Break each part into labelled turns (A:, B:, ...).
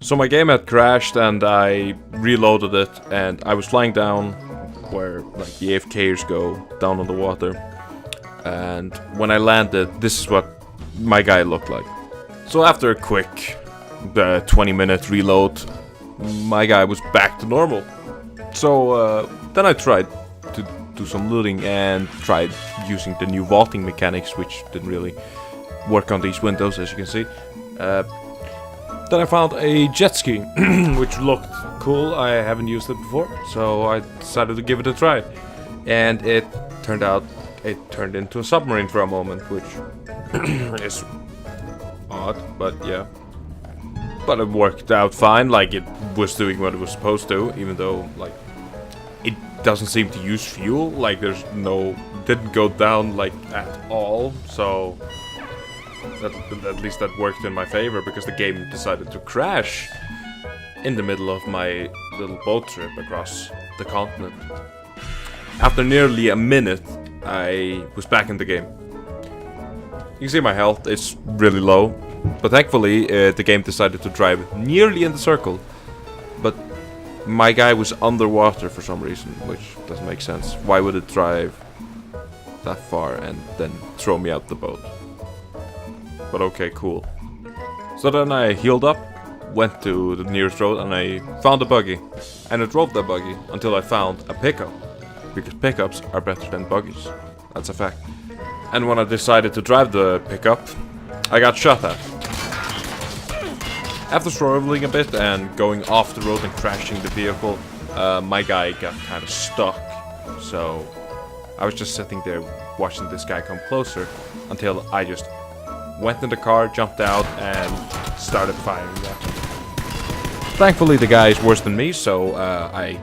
A: So my game had crashed and I reloaded it, and I was flying down where like the AFKers go, down on the water. And when I landed, this is what my guy looked like. So after a quick 20-minute reload, my guy was back to normal. So then I tried to do some looting and tried using the new vaulting mechanics, which didn't really work on these windows, as you can see. Then I found a jet ski, which looked cool. I haven't used it before, so I decided to give it a try. And it turned into a submarine for a moment, which is odd, but yeah. But it worked out fine, like it was doing what it was supposed to, even though like it doesn't seem to use fuel, like didn't go down like at all, so at least that worked in my favor, because the game decided to crash in the middle of my little boat trip across the continent. After nearly a minute, I was back in the game. You can see my health is really low, but thankfully the game decided to drive nearly in the circle. But my guy was underwater for some reason, which doesn't make sense. Why would it drive that far and then throw me out the boat? But okay, cool. So then I healed up, went to the nearest road, and I found a buggy. And I drove that buggy until I found a pickup. Because pickups are better than buggies. That's a fact. And when I decided to drive the pickup, I got shot at. After swerving a bit and going off the road and crashing the vehicle, my guy got kind of stuck. So I was just sitting there watching this guy come closer until I just went in the car, jumped out, and started firing at him. Thankfully the guy is worse than me, so I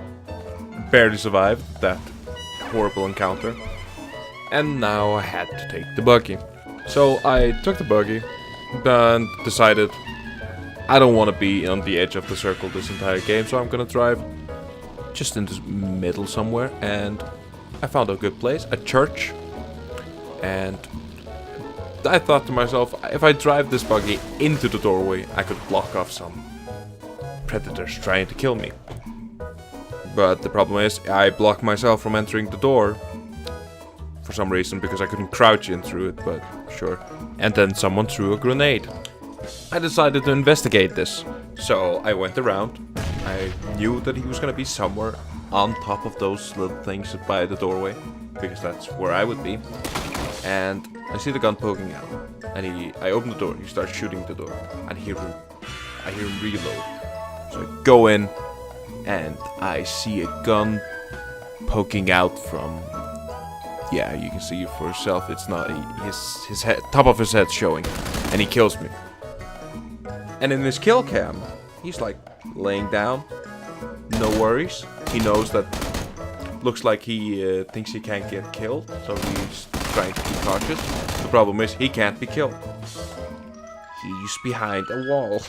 A: barely survived that horrible encounter. And now I had to take the buggy. So I took the buggy and decided I don't want to be on the edge of the circle this entire game, so I'm gonna drive just in the middle somewhere. And I found a good place, a church. And I thought to myself, if I drive this buggy into the doorway, I could block off some predators trying to kill me. But the problem is, I blocked myself from entering the door for some reason, because I couldn't crouch in through it, but sure. And then someone threw a grenade. I decided to investigate this, so I went around. I knew that he was gonna be somewhere on top of those little things by the doorway, because that's where I would be. And I see the gun poking out, and I open the door, he starts shooting the door, and I hear him reload. So I go in, and I see a gun poking out from, yeah, you can see it for yourself, it's not, his head, top of his head showing, and he kills me. And in his kill cam, he's like laying down, no worries, he knows that, looks like he thinks he can't get killed, so he's trying to be cautious. The problem is, he can't be killed. He's behind a wall.